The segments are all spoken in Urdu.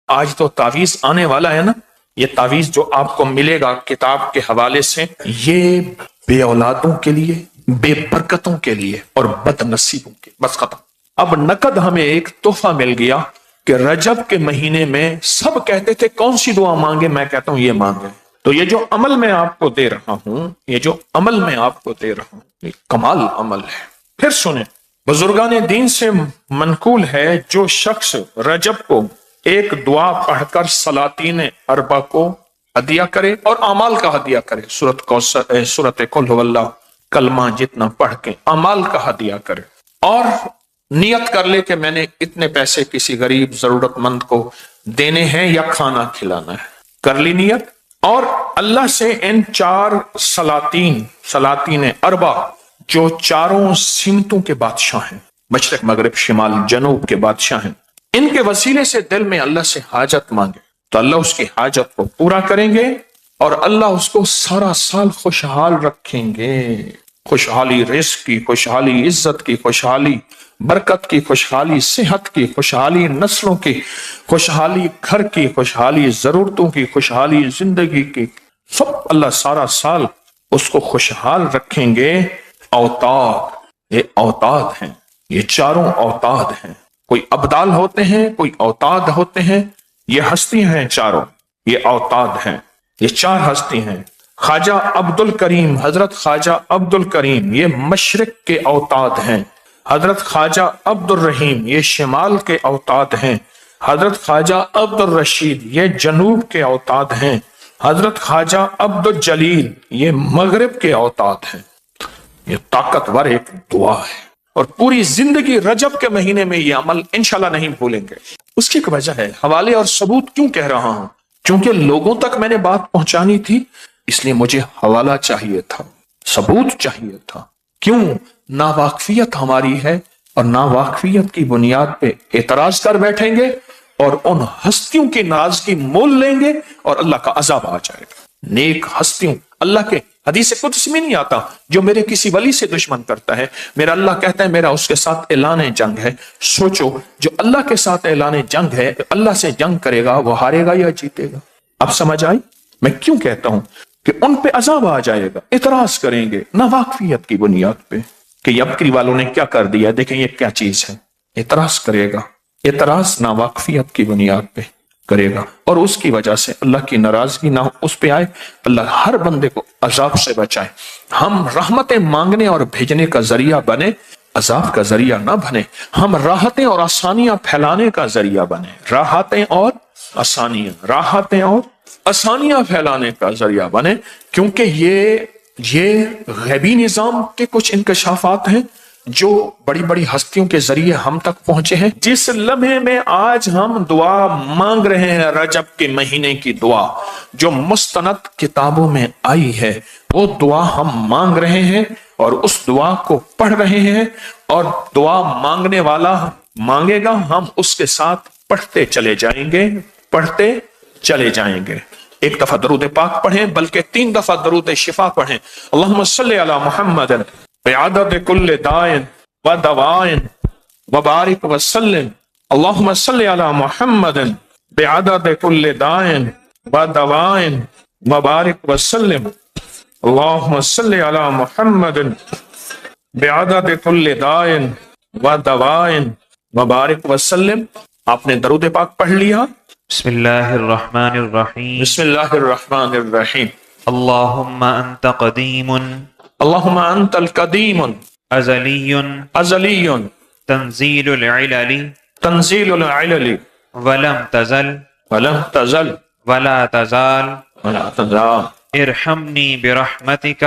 آج تو تعویذ آنے والا ہے نا، یہ تعویذ جو آپ کو ملے گا کتاب کے حوالے سے، یہ بے اولادوں کے لیے، بے برکتوں کے لیے اور بد نصیبوں کے، بس ختم۔ اب نقد ہمیں ایک تحفہ مل گیا کہ رجب کے مہینے میں سب کہتے تھے کون سی دعا مانگے، میں کہتا ہوں یہ مانگے۔ تو یہ جو عمل میں آپ کو دے رہا ہوں، یہ جو عمل میں آپ کو دے رہا ہوں، یہ کمال عمل ہے۔ پھر سنیں، بزرگان دین سے منقول ہے جو شخص رجب کو ایک دعا پڑھ کر سلاطین اربع کو ہدیہ کرے اور اعمال کا ہدیہ کرے، سورۃ قل ھو اللہ کلمہ جتنا پڑھ کے اعمال کا ہدیہ کرے، اور نیت کر لے کہ میں نے اتنے پیسے کسی غریب ضرورت مند کو دینے ہیں یا کھانا کھلانا ہے، کر لی نیت، اور اللہ سے ان چار سلاطین اربع جو چاروں سمتوں کے بادشاہ ہیں، مشرق مغرب شمال جنوب کے بادشاہ ہیں، ان کے وسیلے سے دل میں اللہ سے حاجت مانگے تو اللہ اس کی حاجت کو پورا کریں گے، اور اللہ اس کو سارا سال خوشحال رکھیں گے۔ خوشحالی رزق کی، خوشحالی عزت کی، خوشحالی برکت کی، خوشحالی صحت کی، خوشحالی نسلوں کی، خوشحالی گھر کی، خوشحالی ضرورتوں کی، خوشحالی زندگی کی، سب اللہ سارا سال اس کو خوشحال رکھیں گے۔ اوتاد، یہ اوتاد ہیں، یہ چاروں اوتاد ہیں، کوئی ابدال ہوتے ہیں، کوئی اوتاد ہوتے ہیں، یہ ہستی ہیں چاروں، یہ اوتاد ہیں، یہ چار ہستی ہیں۔ خواجہ عبد الکریم، حضرت خواجہ عبد الکریم یہ مشرق کے اوتاد ہیں، حضرت خواجہ عبد الرحیم یہ شمال کے اوتاد ہیں، حضرت خواجہ عبد الرشید یہ جنوب کے اوتاد ہیں، حضرت خواجہ عبد الجلیل یہ مغرب کے اوتاد ہیں۔ یہ طاقتور ایک دعا ہے، اور پوری زندگی رجب کے مہینے میں یہ عمل انشاءاللہ نہیں بھولیں گے۔ اس کی ایک وجہ ہے، حوالے اور ثبوت کیوں کہہ رہا ہوں؟ چونکہ لوگوں تک میں نے بات پہنچانی تھی، اس لیے مجھے حوالہ چاہیے تھا، ثبوت چاہیے تھا۔ کیوں؟ ناواقفیت ہماری ہے، اور ناواقفیت کی بنیاد پہ اعتراض کر بیٹھیں گے اور ان ہستیوں کی ناراضگی مول لیں گے اور اللہ کا عذاب آ جائے گا۔ نیک ہستیوں، اللہ کے حدیث قدس میں نہیں آتا جو میرے کسی ولی سے دشمن کرتا ہے، میرا اللہ کہتا ہے میرا اس کے ساتھ اعلان جنگ ہے۔ سوچو، جو اللہ کے ساتھ اعلان جنگ ہے، اللہ سے جنگ کرے گا، وہ ہارے گا یا جیتے گا؟ اب سمجھ آئی میں کیوں کہتا ہوں کہ ان پہ عذاب آ جائے گا؟ اعتراض کریں گے ناواقفیت کی بنیاد پہ کہ یبکری والوں نے کیا کر دیا، دیکھیں یہ کیا چیز ہے۔ اعتراض کرے گا، اعتراض ناواقفیت کی بنیاد پہ کرے گا، اور اس کی وجہ سے اللہ کی ناراضگی نہ اس پہ آئے، اللہ ہر بندے کو عذاب سے بچائے۔ ہم رحمتیں مانگنے اور بھیجنے کا ذریعہ بنے، عذاب کا ذریعہ نہ بنے۔ ہم راحتیں اور آسانیاں پھیلانے کا ذریعہ بنے، راحتیں اور آسانیاں پھیلانے کا ذریعہ بنے، کیونکہ یہ غیبی نظام کے کچھ انکشافات ہیں جو بڑی بڑی ہستیوں کے ذریعے ہم تک پہنچے ہیں۔ جس لمحے میں آج ہم دعا مانگ رہے ہیں، رجب کے مہینے کی دعا جو مستند کتابوں میں آئی ہے، وہ دعا ہم مانگ رہے ہیں اور اس دعا کو پڑھ رہے ہیں، اور دعا مانگنے والا مانگے گا، ہم اس کے ساتھ پڑھتے چلے جائیں گے۔ ایک دفعہ درود پاک پڑھیں، بلکہ 3 دفعہ درود شفا پڑھیں۔ اللہم صلی علی محمد بعدد کل دائن و دوائن وبارک وسلم۔ اللہم صلی علی محمد بعدد کل دائن و دوائن وبارک وسلم۔ اللہم صلی علی محمد بعدد کل دائن و دوائن وبارک وسلم۔ آپ نے درود پاک پڑھ لیا؟ بسم اللہ الرحمن الرحیم۔ بسم اللہ الرحمن الرحیم۔ اللہم انت قدیم اللہم انت القدیم ازلی ازلی تنزیل العلل تنزیل العلل ولم تزل ولم تزل ولا تزال ولا تزال ارحمنی برحمتک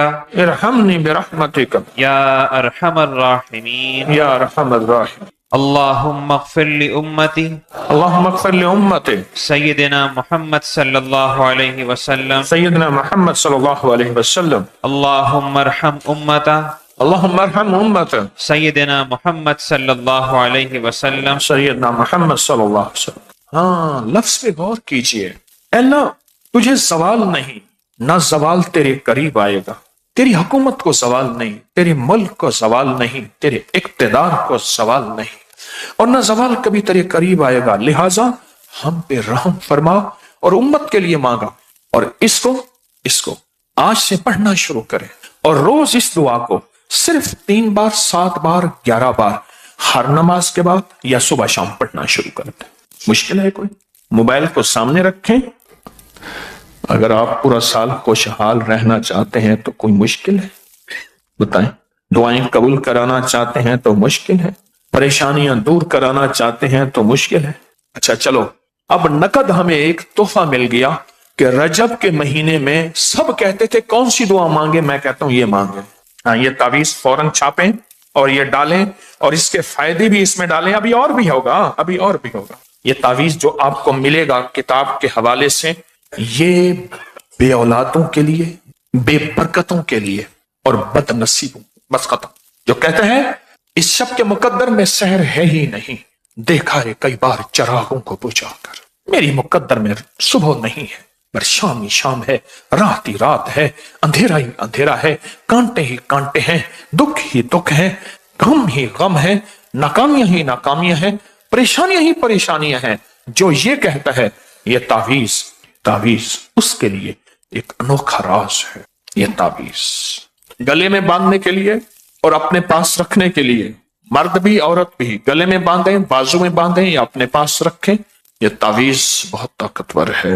یا ارحم الراحمین۔ یا ارحم الراحمین۔ اللہم اغفر لامتی اللہم اغفر لامتی سیدنا محمد صلی اللہ علیہ وسلم۔ سیدنا محمد صلی اللہ علیہ وسلم۔ اللہم ارحم امتا اللہم ارحم امت سیدنا محمد صلی اللہ علیہ وسلم۔ سیدنا محمد صلی اللہ علیہ وسلم۔ ہاں، لفظ پہ غور کیجئے۔ اے اللہ، تجھے زوال نہیں، نہ زوال تیرے قریب آئے گا، تیری حکومت کو زوال نہیں، تیرے ملک کو زوال نہیں، تیرے اقتدار کو زوال نہیں، اور نہ زوال کبھی تیرے قریب آئے گا، لہٰذا ہم پہ رحم فرما اور امت کے لیے مانگا، اور اس کو آج سے پڑھنا شروع کریں، اور روز اس دعا کو صرف 3 بار 7 بار 11 بار ہر نماز کے بعد یا صبح شام پڑھنا شروع کر دیں۔ مشکل ہے کوئی؟ موبائل کو سامنے رکھیں۔ اگر آپ پورا سال خوشحال رہنا چاہتے ہیں تو کوئی مشکل ہے؟ بتائیں۔ دعائیں قبول کرانا چاہتے ہیں تو مشکل ہے، پریشانیاں دور کرانا چاہتے ہیں تو مشکل ہے۔ اچھا چلو، اب نقد ہمیں ایک تحفہ مل گیا کہ رجب کے مہینے میں سب کہتے تھے کون سی دعا مانگے، میں کہتا ہوں یہ مانگیں۔ ہاں، یہ تعویذ فوراً چھاپیں اور یہ ڈالیں، اور اس کے فائدے بھی اس میں ڈالیں۔ ابھی اور بھی ہوگا یہ تعویذ جو آپ کو ملے گا کتاب کے حوالے سے، یہ بے اولادوں کے لیے، بے برکتوں کے لیے اور بد نصیبوں، بس ختم۔ جو کہتے ہیں اس شب کے مقدر میں سحر ہے ہی نہیں، دیکھا ہے کئی بار چراغوں کو بجھا کر، میری مقدر میں صبح نہیں ہے پر شام ہی شام ہے، رات ہی رات ہے، اندھیرا ہی اندھیرا ہے، کانٹے ہی کانٹے ہیں، دکھ ہی دکھ ہے، غم ہی غم ہے، ناکامیاں ہی ناکامیاں ہیں، پریشانیاں ہی پریشانیاں ہیں۔ جو یہ کہتا ہے یہ تعویذ اس کے لیے ایک انوکھا راز ہے۔ یہ تعویذ گلے میں باندھنے کے لیے اور اپنے پاس رکھنے کے لیے، مرد بھی عورت بھی گلے میں باندھیں، بازو میں باندھیں یا اپنے پاس رکھیں۔ یہ تعویذ بہت طاقتور ہے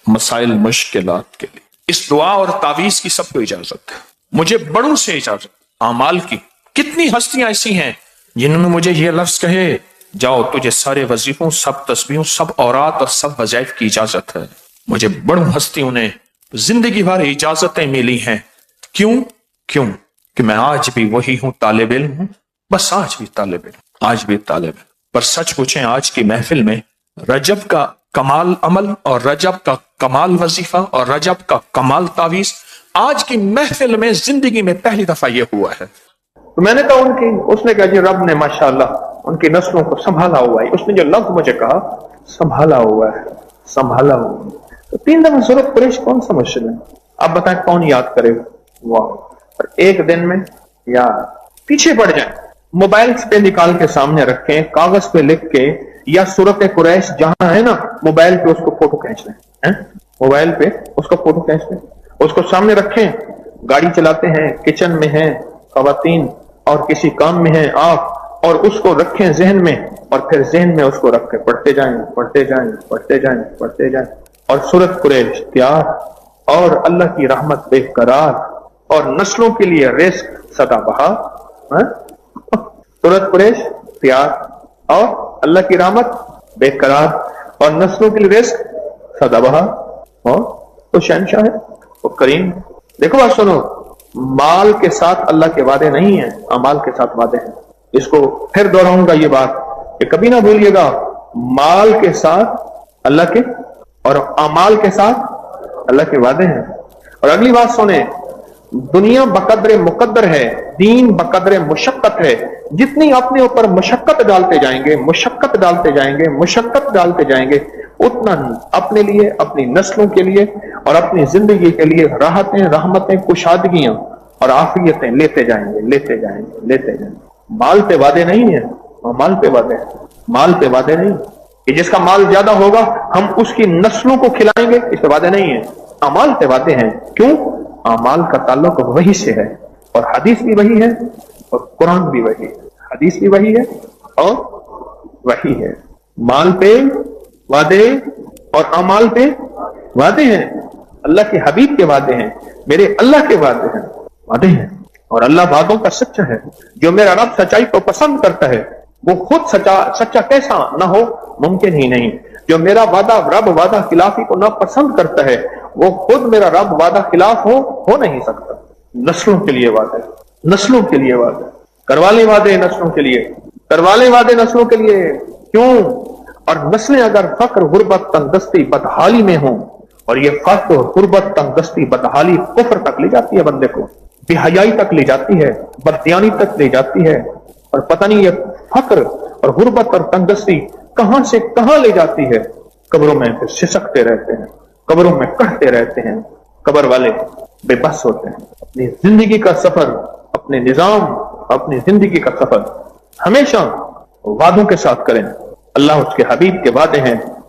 مسائل مشکلات کے لیے۔ اس دعا اور تعویذ کی سب کو اجازت ہے، مجھے بڑوں سے اجازت، اعمال کی۔ کتنی ہستیاں ایسی ہیں جنہوں نے مجھے یہ لفظ کہے، جاؤ تجھے سارے وظیفوں، سب تسبیحوں، سب اورات اور سب وظائف کی اجازت ہے۔ مجھے بڑوں ہستیوں نے زندگی بھر اجازتیں ملی ہیں۔ کیوں کہ میں آج بھی وہی ہوں، طالب علم ہوں، بس آج بھی طالب علم۔ پر سچ پوچھیں، آج کی محفل میں رجب کا کمال عمل اور رجب کا کمال وظیفہ اور رجب کا کمال تعویذ آج کی محفل میں زندگی میں پہلی دفعہ یہ ہوا ہے۔ تو میں نے کہا اس نے کہا جی رب نے ماشاءاللہ ان کی نسلوں کو سنبھالا ہوا ہے۔ اس نے جو لفظ مجھے کہا سنبھالا ہوا ہے۔ تو 3 دفعہ سورۃ قریش کون سا مشکل ہے؟ اب بتائیں کون یاد کرے گا؟ واہ! اور ایک دن میں یاد پیچھے پڑ جائیں، موبائل پہ نکال کے سامنے رکھیں، کاغذ پہ لکھ کے، یا سورۃ قریش جہاں ہے نا موبائل پہ اس کو فوٹو کھینچ لیں، موبائل پہ اس کو فوٹو کھینچ لیں، اس کو سامنے رکھیں، گاڑی چلاتے ہیں، کچن میں ہیں خواتین اور کسی کام میں ہیں آپ، اور اس کو رکھیں ذہن میں، اور پھر ذہن میں اس کو رکھ کے پڑھتے جائیں اور سورۃ قریش تیار، اور اللہ کی رحمت بے قرار، اور نسلوں کے لیے رزق سدا بہار۔ سورۃ قریش تیار اور اللہ کی رحمت بے قرار اور نسلوں کے لیے رزق سدا بہار، اور تو شہنشاہ ہے، وہ کریم۔ دیکھو بات سنو، مال کے ساتھ اللہ کے وعدے نہیں ہیں، اعمال کے ساتھ وعدے ہیں۔ اس کو پھر دہراؤں گا یہ بات کہ کبھی نہ بھولیے گا، مال کے ساتھ اللہ کے اور اعمال کے ساتھ اللہ کے وعدے ہیں۔ اور اگلی بات سنیں، دنیا بقدر مقدر ہے، دین بقدر مشقت ہے۔ جتنی اپنے اوپر مشقت ڈالتے جائیں گے اتنا اپنے لیے، اپنی نسلوں کے لیے اور اپنی زندگی کے لیے راحتیں، رحمتیں، کشادگیاں اور عافیتیں لیتے جائیں گے۔ مال پہ وعدے نہیں ہیں، مال پہ وعدے نہیں کہ جس کا مال زیادہ ہوگا ہم اس کی نسلوں کو کھلائیں گے، اس پہ وعدے نہیں ہیں، اعمال پہ وعدے ہیں۔ کیوں؟ اعمال کا تعلق وحی سے ہے، اور حدیث بھی وحی ہے اور قرآن بھی وحی ہے، حدیث بھی وحی ہے اور وحی ہے۔ مال پہ وعدے اور اعمال پہ وعدے ہیں، اللہ کے حبیب کے وعدے ہیں، میرے اللہ کے وعدے ہیں، اور اللہ وعدوں کا سچا ہے۔ جو میرا رب سچائی کو پسند کرتا ہے وہ خود سچا کیسا نہ ہو ممکن ہی نہیں۔ جو میرا رب وعدہ خلافی کو نہ پسند کرتا ہے وہ خود میرا رب وعدہ خلاف ہو نہیں سکتا۔ نسلوں کے لیے وعدہ، کروالے وعدے نسلوں کے لیے، کیوں؟ اور نسلیں اگر فقر، غربت، تنگدستی، بدحالی میں ہوں، اور یہ فقر، غربت، تنگدستی، بدحالی کفر تک لے جاتی ہے بندے کو، بے حیائی تک لے جاتی ہے، بددیانی تک لے جاتی ہے، اور پتہ نہیں یہ فقر اور غربت اور تنگدستی کہاں سے کہاں لے جاتی ہے۔ قبروں میں پھر سسکتے رہتے ہیں، قبروں میں کہتے رہتے ہیں، قبر والے بے بس ہوتے ہیں۔ اپنی زندگی کا سفر، اپنے نظام، اپنی زندگی کا سفر ہمیشہ وعدوں کے ساتھ کریں۔ اللہ اس کے حبیب کے وعدے ہیں،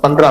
15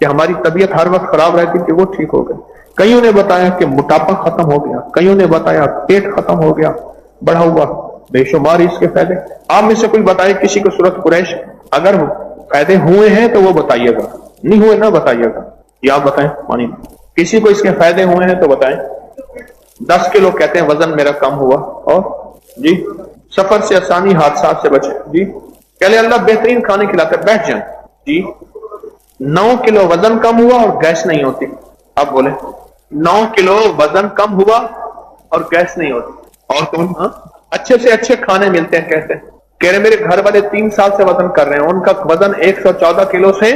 کہ ہماری طبیعت ہر وقت خراب رہتی کہ وہ ٹھیک ہو گئی. کئیوں نے بتایا کہ موٹاپا ختم ہو گیا, کئیوں نے بتایا پیٹ ختم ہو گیا, بڑھا ہوا, بے شمار اس کے فائدے. آپ میں سے کوئی بتائے کسی کو سورت قریش اگر فائدے ہوئے ہیں تو وہ بتائیے گا, نہیں ہوئے نہ بتائیے گا. یا آپ بتائیں پانی کسی کو اس کے فائدے ہوئے ہیں تو بتائیں. 10 کلو کہتے ہیں وزن میرا کم ہوا, اور جی سفر سے آسانی, حادثات سے بچے, جی پہلے اللہ بہترین کھانے کھلاتے, بیٹھ جائیں. جی 9 کلو وزن کم ہوا اور گیس نہیں ہوتی. آپ بولیں 9 کلو وزن کم ہوا اور گیس نہیں ہوتی. اور کون؟ ہاں اچھے سے اچھے کھانے ملتے ہیں. کہتے ہیں کہہ رہے میرے گھر والے 3 سال سے وزن کر رہے ہیں, ان کا وزن 114 کلو سے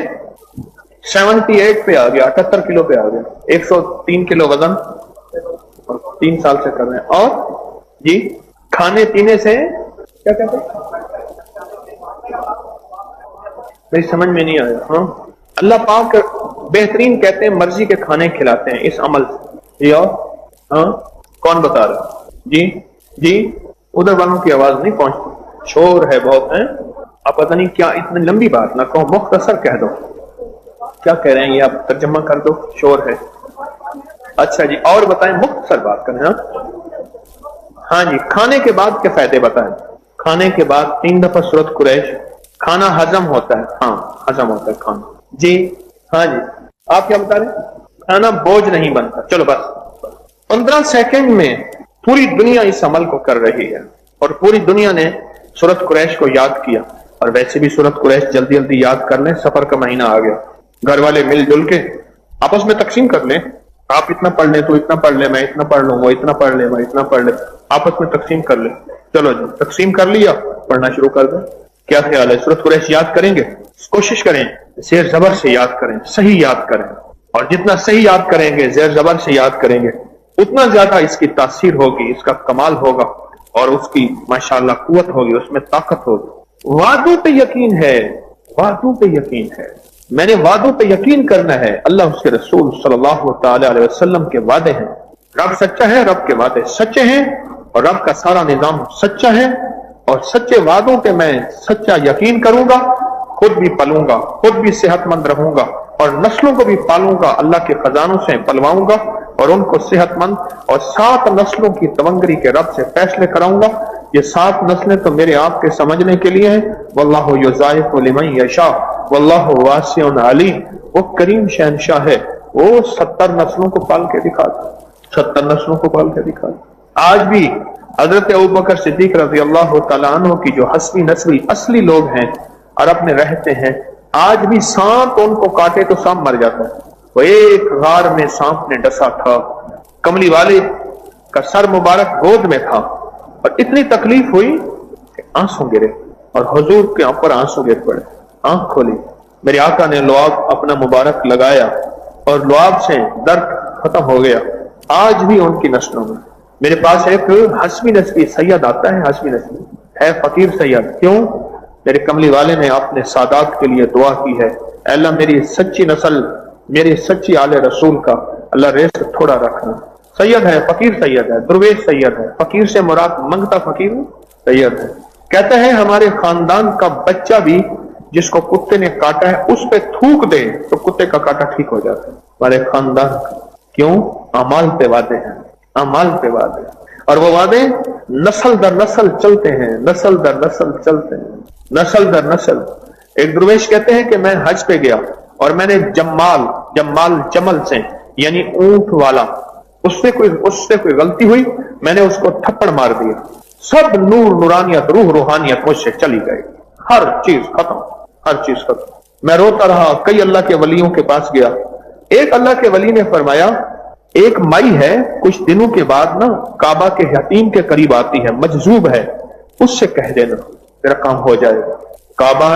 78 پہ آ گیا, 78 کلو پہ آ گیا. 103 کلو وزن 3 سال سے کر رہے ہیں. اور جی کھانے پینے سے کیا کہتے ہیں, میری سمجھ میں نہیں آیا. ہاں اللہ پاک بہترین کہتے ہیں مرضی کے کھانے کھلاتے ہیں اس عمل سے. جی اور ہاں کون بتا رہا؟ جی جی ادھر والوں کی آواز نہیں پہنچتی, شور ہے بہت ہے. آپ پتہ نہیں کیا اتنی لمبی بات نہ کہو, مختصر کہہ دو. کیا کہہ رہے ہیں یہ آپ ترجمہ کر دو, شور ہے. اچھا جی اور بتائیں, مختصر بات کریں. ہاں جی کھانے کے بعد کے فائدے بتائیں. کھانے کے بعد 3 دفعہ سورت قریش. کھانا ہضم ہوتا ہے, ہاں ہضم ہوتا ہے کھانا. جی ہاں جی آپ کیا بتا رہے ہیں؟ کھانا بوجھ نہیں بنتا. چلو بس 15 سیکنڈ میں پوری دنیا اس عمل کو کر رہی ہے, اور پوری دنیا نے سورت قریش کو یاد کیا. اور ویسے بھی سورت قریش جلدی جلدی یاد کر لیں, سفر کا مہینہ آ گیا. گھر والے مل جل کے آپس میں تقسیم کر لیں. آپ اتنا پڑھ لیں, تو اتنا پڑھ لیں, میں اتنا پڑھ لوں, وہ اتنا پڑھ لیں, میں اتنا پڑھ لیں, آپس میں تقسیم کر لیں. چلو جی تقسیم کر لیا, پڑھنا شروع کر دیں. کیا خیال ہے سورت قریش یاد کریں گے؟ کوشش کریں زیر زبر سے یاد کریں, صحیح یاد کریں. اور جتنا صحیح یاد کریں گے, زیر زبر سے یاد کریں گے, اتنا زیادہ اس کی تاثیر ہوگی, اس کا کمال ہوگا, اور اس کی ماشاءاللہ قوت ہوگی, اس میں طاقت ہوگی. وعدوں پہ یقین ہے, وعدوں پہ یقین ہے. میں نے وعدوں پہ یقین کرنا ہے. اللہ اس کے رسول صلی اللہ تعالی علیہ وسلم کے وعدے ہیں. رب سچا ہے, رب کے وعدے سچے ہیں, اور رب کا سارا نظام سچا ہے. اور سچے وعدوں پہ میں سچا یقین کروں گا, خود بھی پلوں گا, خود بھی صحت مند رہوں گا, اور نسلوں کو بھی پالوں گا, اللہ کے خزانوں سے پلواؤں گا, اور ان کو صحت مند اور 7 نسلوں کی تونگری کے رب سے فیصلے کراؤں گا. یہ 7 نسلیں تو میرے آپ کے سمجھنے کے لیے ہیں. واللہ یضاعف لمن یشاء واللہ واسع علیم. وہ کریم شہنشاہ ہے, وہ 70 نسلوں کو پال کے دکھاتا, 70 نسلوں کو پال کے دکھاتا. آج بھی حضرت ابوبکر صدیق رضی اللہ تعالیٰ عنہ کی جو حسبی نسبی اصلی لوگ ہیں عرب میں رہتے ہیں, آج بھی سانپ ان کو کاٹے تو سانپ مر جاتا ہے. وہ ایک غار میں سانپ نے ڈسا تھا, کملی والے کا سر مبارک گود میں تھا, اور اتنی تکلیف ہوئی کہ آنسو گرے, اور حضور کے اوپر آنسو گر پڑے. آنکھ کھولی, میرے آقا نے لعاب اپنا مبارک لگایا, اور لعاب سے درد ختم ہو گیا. آج بھی ان کی نسلوں میں میرے پاس ایک حسبی نسبی سید آتا ہے, حسبی نسبی ہے فقیر سید. کیوں؟ میرے کملی والے نے اپنے سادات کے لیے دعا کی ہے, اے اللہ میری سچی نسل, میری سچی آل رسول کا اللہ رزق تھوڑا رکھنا. سید ہے, فقیر سید ہے, درویش سید ہے. فقیر سے مراد منگتا فقیر سید ہے. کہتا ہے ہمارے خاندان کا بچہ بھی جس کو کتے نے کاٹا ہے اس پہ تھوک دے تو کتے کا کاٹا ٹھیک ہو جاتا ہے. ہمارے خاندان کا, کیوں؟ اعمال پہ وعدے ہیں, اعمال پہ وعدے, اور وہ وعدے نسل در نسل چلتے ہیں, نسل در نسل چلتے ہیں, نسل در نسل. ایک درویش کہتے ہیں کہ میں حج پہ گیا, اور میں نے جمال جمل سے یعنی اونٹ والا, اس سے کوئی غلطی ہوئی, میں نے اس کو تھپڑ مار دیا, سب نور نورانیت روح روحانیت مجھ سے چلی گئی, ہر چیز ختم, ہر چیز ختم. میں روتا رہا, کئی اللہ کے ولیوں کے پاس گیا. ایک اللہ کے ولی نے فرمایا ایک مائی ہے کچھ دنوں کے بعد نا کعبہ کے حتیم کے قریب آتی ہے, مجذوب ہے, اس سے کہہ دینا تیرا کام ہو جائے گا. کعبہ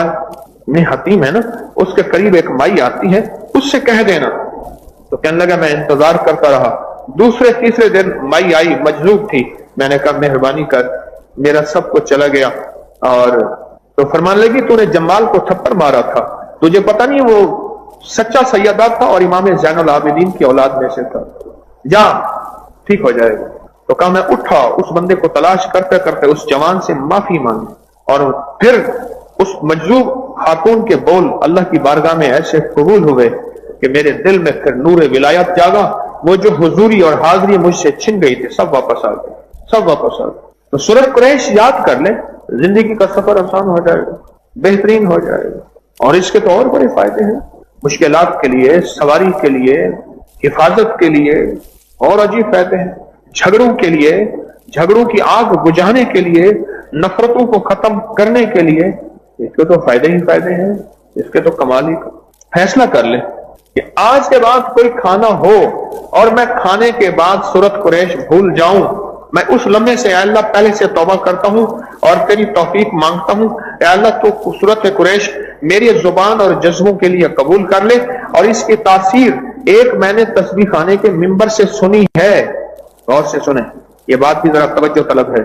میں حتیم ہے نا, اس کے قریب ایک مائی آتی ہے, اس سے کہہ دینا. تو کہنے لگا میں انتظار کرتا رہا. دوسرے تیسرے دن مائی آئی, مجذوب تھی. میں نے کہا مہربانی کر, میرا سب کچھ چلا گیا. اور تو فرمانے لگی تو نے جمال کو تھپڑ مارا تھا, تجھے پتہ نہیں وہ سچا سیدہ تھا اور امام زین العابدین کی اولاد میں سے تھا, جا ٹھیک ہو جائے گا. تو کہا میں اٹھا, اس بندے کو تلاش کرتے کرتے اس جوان سے معافی مانگی, اور پھر اس مجذوب خاتون کے بول اللہ کی بارگاہ میں ایسے قبول ہوئے کہ میرے دل میں پھر نور ولایت جاگا، وہ جو حضوری اور حاضری مجھ سے چھن گئی تھی سب واپس آ گئی، سب واپس آ گئی۔ تو سورۃ قریش یاد کر لیں، زندگی کا سفر آسان ہو جائے گا، بہترین ہو جائے گا۔ اور اس کے تو اور بڑے فائدے ہیں، مشکلات کے لیے، سواری کے لیے، حفاظت کے لیے اور عجیب فائدے ہیں، جھگڑوں کے لیے، جھگڑوں کی آگ بجھانے کے لیے، نفرتوں کو ختم کرنے کے لیے، اس کے تو فائدے ہی فائدے ہیں، اس کے تو کمال ہی۔ فیصلہ کر لیں کہ آج کے بعد کوئی کھانا ہو اور میں کھانے کے بعد سورۃ قریش بھول جاؤں، میں اس لمحے سے اے اللہ پہلے سے توبہ کرتا ہوں اور تیری توفیق مانگتا ہوں، اے اللہ تو سورۃ قریش میری زبان اور جذبوں کے لیے قبول کر لے۔ اور اس کی تاثیر ایک میں نے تسبیح خانے کے ممبر سے سنی ہے، غور سے سنیں، یہ بات بھی ذرا توجہ طلب ہے،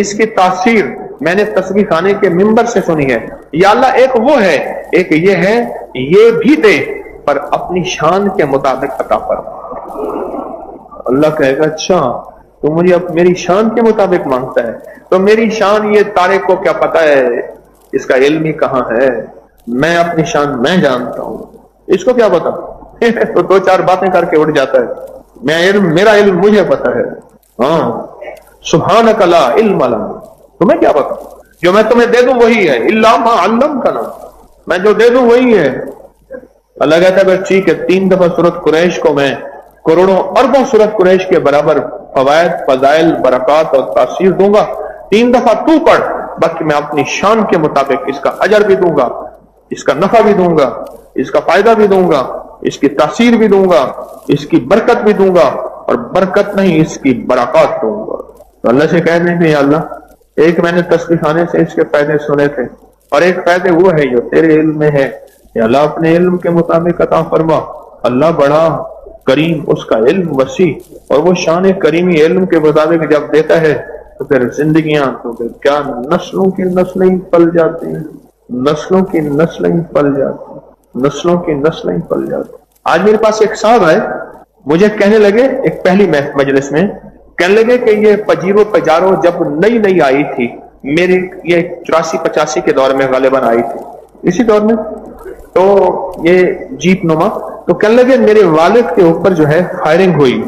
اس کی تاثیر میں نے تسبیح خانے کے ممبر سے سنی ہے۔ یا اللہ ایک وہ ہے، ایک یہ ہے، یہ بھی دے پر اپنی شان کے مطابق عطا فرما۔ اللہ کہے گا اچھا تو مجھے اب میری شان کے مطابق مانگتا ہے، تو میری شان یہ تارے کو کیا پتا ہے، اس کا علم ہی کہاں ہے، میں اپنی شان میں جانتا ہوں، اس کو کیا پتا تو دو چار باتیں کر کے اٹھ جاتا ہے، میرا علم مجھے پتا ہے، ہاں سبحانک لا علم لنا، تمہیں کیا پتا، جو میں تمہیں دے دوں وہی ہے، الا ما علمتنا، میں جو دے دوں وہی ہے۔ اللہ کہتا ہے بس ٹھیک ہے، 3 دفعہ سورۃ قریش کو میں کروڑوں اربوں سورۃ قریش کے برابر فوائد، فضائل، برکات اور تاثیر دوں گا، 3 دفعہ تو پڑھ، باقی میں اپنی شان کے مطابق اس کا اجر بھی دوں گا، اس کا نفع بھی دوں گا، اس کا فائدہ بھی دوں گا، اس کی تاثیر بھی دوں گا، اس کی برکت بھی دوں گا، اور برکت نہیں اس کی برکات دوں گا۔ تو اللہ سے کہہ دیں کہ یا اللہ ایک میں نے تسبیح خانے سے اس کے فائدے سنے تھے، اور ایک فائدے وہ ہے جو تیرے علم میں ہے، یا اللہ اپنے علم کے مطابق عطا فرما۔ اللہ بڑا کریم، اس کا علم وسیع، اور وہ شان کریمی علم کے مطابق جب دیتا ہے تو پھر زندگیاں تو پھر کیا نسلوں کی نسلیں پل جاتی ہیں، نسلوں کی نسلیں پل جاتی ہیں، نسلوں کی نسلیں پل جاتی ہیں۔ آج میرے پاس ایک صاحب آئے، مجھے کہنے لگے ایک پہلی مجلس میں کہنے لگے کہ یہ پجیرو پجارو جب نئی نئی آئی تھی، میرے یہ 84-85 کے دور میں غالباً آئی تھی، اسی دور میں، تو یہ جیپ نما، تو کہنے لگے میرے والد کے اوپر جو ہے فائرنگ ہوئی،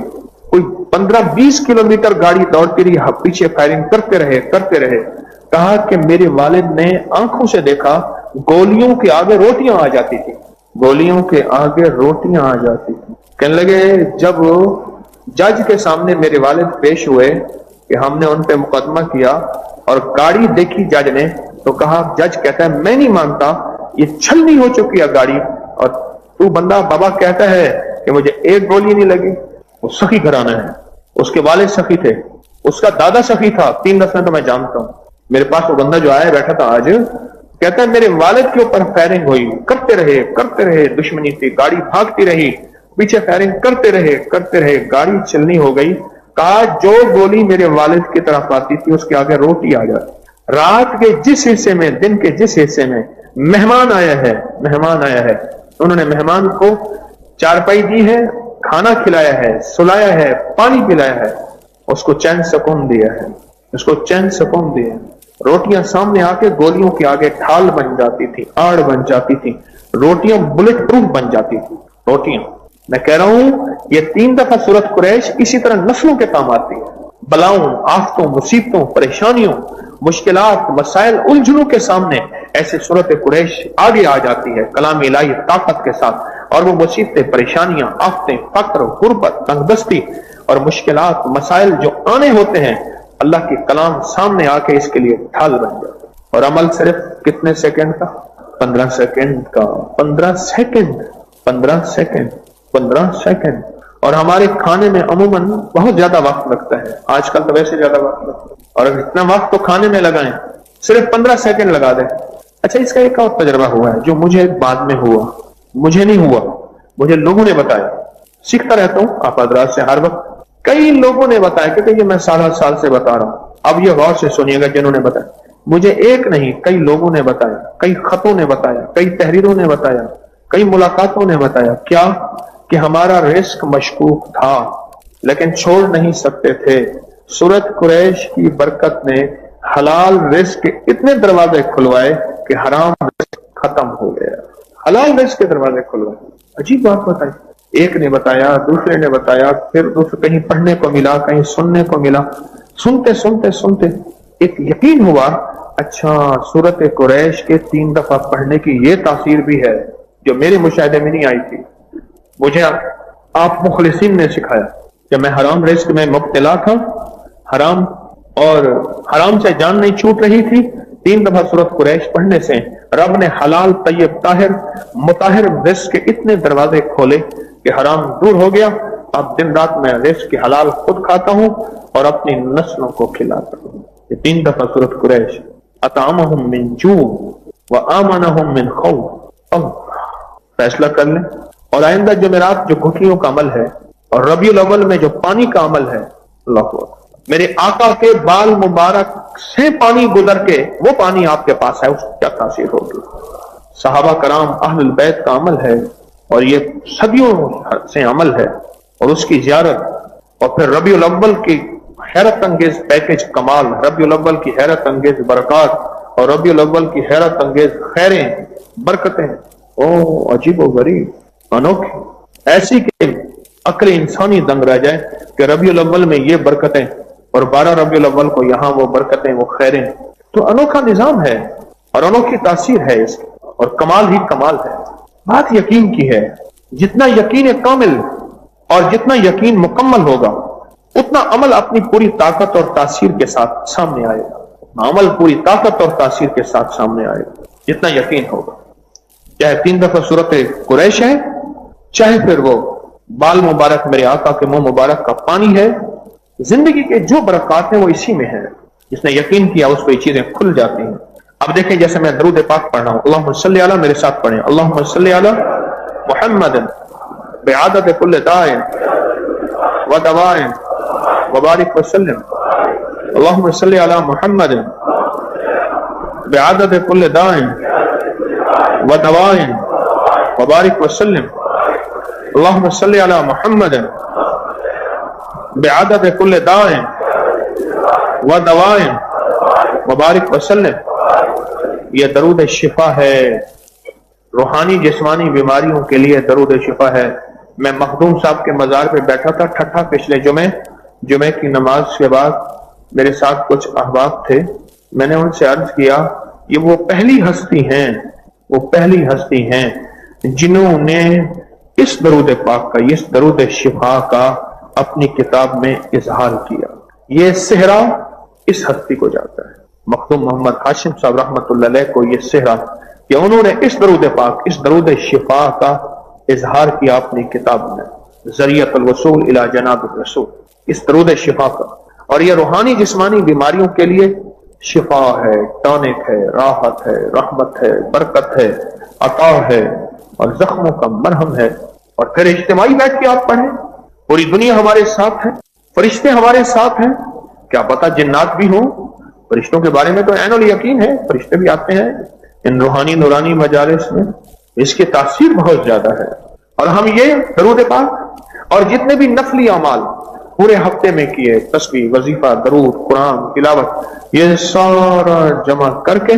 کوئی 15-20 کلومیٹر گاڑی دوڑتی رہی، پیچھے فائرنگ کرتے رہے، کہا کہ میرے والد نے آنکھوں سے دیکھا گولیوں کے آگے روٹیاں آ جاتی تھی، گولیوں کے آگے روٹیاں آ جاتی تھی۔ کہنے لگے جب جج کے سامنے میرے والد پیش ہوئے کہ ہم نے ان پہ مقدمہ کیا اور گاڑی دیکھی جج نے، تو کہا، جج کہتا ہے میں نہیں مانتا، یہ چھلنی ہو چکی ہے گاڑی، اور تو بندہ بابا کہتا ہے کہ مجھے ایک گولی نہیں لگی۔ وہ سخی گھرانہ ہے، اس کے والد سخی تھے، اس کا دادا سخی تھا، 3 نسلیں تو میں جانتا ہوں۔ میرے پاس وہ بندہ جو آیا بیٹھا تھا آج، کہتا ہے میرے والد کے اوپر فائرنگ ہوئی، کرتے رہے، دشمنی تھی، گاڑی بھاگتی رہی، پیچھے فائرنگ کرتے رہے، گاڑی چلنی ہو گئی، کہا جو گولی میرے والد کی طرف آتی تھی اس کے آگے روٹی آ جاتی۔ رات کے جس حصے میں، دن کے جس حصے میں مہمان آیا ہے، انہوں نے مہمان کو چارپائی دی ہے، کھانا کھلایا ہے، سلایا ہے، پانی پلایا ہے، اس کو چین سکون دیا ہے، روٹیاں سامنے آ کے گولیوں کے آگے ڈھال بن جاتی تھی، آڑ بن جاتی تھی، روٹیاں بلٹ پروف بن جاتی تھی روٹیاں۔ میں کہہ رہا ہوں یہ 3 دفعہ سورۃ قریش اسی طرح نسلوں کے کام آتی ہے، بلاؤں، آفتوں، مصیبتوں، پریشانیوں، مشکلات، مسائل، الجھنوں کے سامنے ایسے سورۃ قریش آگے آ جاتی ہے کلام الہی طاقت کے ساتھ، اور وہ مصیبتیں، پریشانیاں، آفتیں، فقر، غربت، تنگ دستی اور مشکلات، مسائل جو آنے ہوتے ہیں، اللہ کی کلام سامنے آ کے اس کے لیے ڈھال بن جاتا ہے۔ اور عمل صرف کتنے سیکنڈ کا؟ 15 سیکنڈ کا، 15 سیکنڈ۔ اور ہمارے کھانے میں عموماً بہت زیادہ وقت لگتا ہے، آج کل تو ویسے زیادہ وقت لگتا ہے، اور اگر اتنا وقت تو کھانے میں لگائیں، صرف 15 سیکنڈ لگا دیں۔ اچھا اس کا ایک اور تجربہ ہوا ہے جو مجھے بعد میں ہوا، مجھے نہیں ہوا، مجھے لوگوں نے بتایا، سیکھتا رہتا ہوں آپ حضرات سے ہر وقت، کئی لوگوں نے بتایا، کیونکہ یہ میں سال سے بتا رہا ہوں، اب یہ غور سے سنیے گا جنہوں نے بتایا، مجھے ایک نہیں کئی لوگوں نے بتایا، کئی خطوں نے بتایا، کئی تحریروں نے بتایا، کئی ملاقاتوں نے بتایا، کیا کہ ہمارا رزق مشکوک تھا لیکن چھوڑ نہیں سکتے تھے، سورۃ قریش کی برکت نے حلال رزق کے اتنے دروازے کھلوائے کہ حرام رزق ختم ہو گیا، حلال رزق کے دروازے کھل گئے. عجیب بات بتائی. ایک نے بتایا, دوسرے نے بتایا, پھر دوسرے کہیں پڑھنے کو ملا, کہیں سننے کو ملا. سنتے سنتے سنتے ایک یقین ہوا, اچھا سورت قریش کے 3 دفعہ پڑھنے کی یہ تاثیر بھی ہے جو میرے مشاہدے میں نہیں آئی تھی. مجھے آپ مخلصین نے سکھایا. جب میں حرام رزق میں مبتلا تھا, حرام اور حرام سے جان نہیں چھوٹ رہی تھی, 3 دفعہ سورت قریش پڑھنے سے رب نے حلال طیب طاہر مطہر رزق کے اتنے دروازے کھولے کہ حرام دور ہو گیا. اب دن رات میں رزق کی حلال خود کھاتا ہوں اور اپنی نسلوں کو کھلاتا ہوں. یہ 3 دفعہ سورت قریش. اطعمہم من جوع وآمنہم من خوف. فیصلہ کر لیں. اور آئندہ جمعرات جو گھٹنیوں کا عمل ہے اور ربیع الاول میں جو پانی کا عمل ہے, اللہ اکبر, میرے آقا کے بال مبارک سے پانی گزر کے وہ پانی آپ کے پاس ہے, اس کی کیا تاثیر ہوگی. صحابہ کرام اہل البیت کا عمل ہے اور یہ صدیوں سے عمل ہے, اور اس کی زیارت, اور پھر ربیع الاول کی حیرت انگیز پیکج کمال, ربیع الاول کی حیرت انگیز برکات, اور ربیع الاول کی حیرت انگیز خیریں برکتیں. او عجیب و غریب, انوکھی, ایسی کہ عقل انسانی دنگ رہ جائے کہ ربیع الاول میں یہ برکتیں اور 12 ربیع الاول کو یہاں وہ برکتیں وہ خیریں. تو انوکھا نظام ہے اور انوکھی تاثیر ہے اس کی, اور کمال ہی کمال ہے. بات یقین کی ہے. جتنا یقین کامل اور جتنا یقین مکمل ہوگا اتنا عمل اپنی پوری طاقت اور تاثیر کے ساتھ سامنے آئے گا. عمل پوری طاقت اور تاثیر کے ساتھ سامنے آئے گا جتنا یقین ہوگا. چاہے 3 دفعہ سورت قریش ہے, چاہے پھر وہ بال مبارک میرے آقا کے منہ مبارک کا پانی ہے. زندگی کے جو برکات ہیں وہ اسی میں ہیں. جس نے یقین کیا اس کو یہ چیزیں کھل جاتی ہیں. اب دیکھیں جیسے میں درود پاک پڑھ رہا ہوں, اللہم صلی علی, میرے ساتھ پڑھیں, اللہم صلی علی محمد بعدد کل داء و دواء وبارک وسلم. اللہم صلی علی محمد بعدد کل داء و دواء وبارک وسلم. اللہم صلی علی محمد بعدد کل داء و دواء وبارک وسلم. یہ درود شفا ہے, روحانی جسمانی بیماریوں کے لیے درود شفا ہے. میں مخدوم صاحب کے مزار پہ بیٹھا تھا ٹھٹھا پچھلے جمعے کی نماز کے بعد. میرے ساتھ کچھ احباب تھے. میں نے ان سے عرض کیا یہ وہ پہلی ہستی ہیں جنہوں نے اس درود پاک کا, اس درود شفا کا اپنی کتاب میں اظہار کیا. یہ صحرا اس ہستی کو جاتا ہے. مخدوم محمد ہاشم صاحب رحمۃ اللہ علیہ کو یہ صحرا کہ انہوں نے اس درود پاک, اس درود شفا کا اظہار کیا اپنی کتاب میں, ذریعۃ الوصول الی جناب الرسول, اس درود شفا کا. اور یہ روحانی جسمانی بیماریوں کے لیے شفا ہے, ٹانک ہے, راحت ہے, رحمت ہے, برکت ہے, عطا ہے, اور زخموں کا مرہم ہے. اور پھر اجتماعی بیٹھ کے آپ پڑھیں. پوری دنیا ہمارے ساتھ ہے, فرشتے ہمارے ساتھ ہیں, کیا پتا جنات بھی ہوں. فرشتوں کے بارے میں تو عین الیقین ہے, فرشتے بھی آتے ہیں ان روحانی نورانی مجالس میں. اس کی تاثیر بہت زیادہ ہے. اور ہم یہ درود پاک اور جتنے بھی نفلی اعمال پورے ہفتے میں کیے, تسبیح, وظیفہ, درود, قرآن تلاوت, یہ سارا جمع کر کے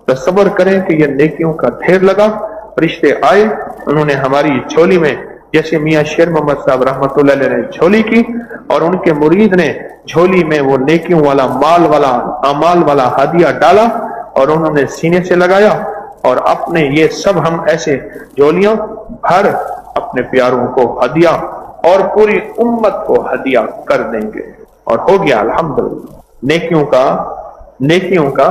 تصور کریں کہ یہ نیکیوں کا ڈھیر لگا. فرشتے آئے, انہوں نے ہماری جھولی میں جیسے میاں شیر محمد صاحب رحمۃ اللہ علیہ نے جھولی کی, اور ان کے مرید نے جھولی میں وہ نیکیوں والا مال والا اعمال والا ہدیہ ڈالا, اور انہوں نے سینے سے لگایا, اور اپنے یہ سب ہم ایسے جھولیاں بھر اپنے پیاروں کو ہدیہ اور پوری امت کو ہدیہ کر دیں گے. اور ہو گیا الحمدللہ. نیکیوں کا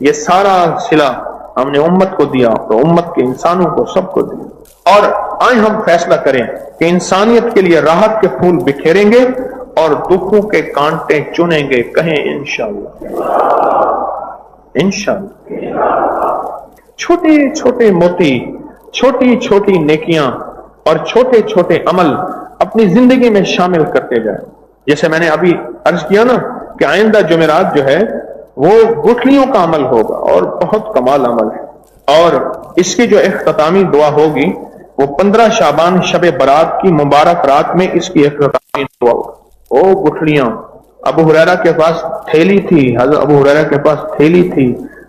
یہ سارا صلہ ہم نے امت کو دیا, تو امت کے انسانوں کو سب کو دیا. اور آئیں ہم فیصلہ کریں کہ انسانیت کے لیے راحت کے پھول بکھیریں گے اور دکھوں کے کانٹے چنیں گے. کہیں انشاءاللہ, انشاءاللہ. چھوٹے چھوٹے موتی, چھوٹی چھوٹی نیکیاں اور چھوٹے چھوٹے عمل اپنی زندگی میں شامل کرتے جائیں. جیسے میں نے ابھی عرض کیا نا کہ آئندہ جمعرات جو ہے وہ گٹھلیوں کا عمل ہوگا اور بہت کمال عمل ہے. اور اس کی جو اختتامی دعا ہوگی وہ 15 شعبان شب برات کی مبارک رات میں اس کی اختتامی دعا ہوگی. او گٹھلیاں, ابو ہریرہ کے پاس تھیلی تھی, حضرت ابو ہریرہ کے پاس تھیلی تھی,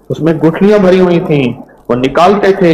اس میں گٹھلیاں بھری ہوئی تھیں, وہ نکالتے تھے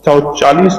140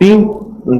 3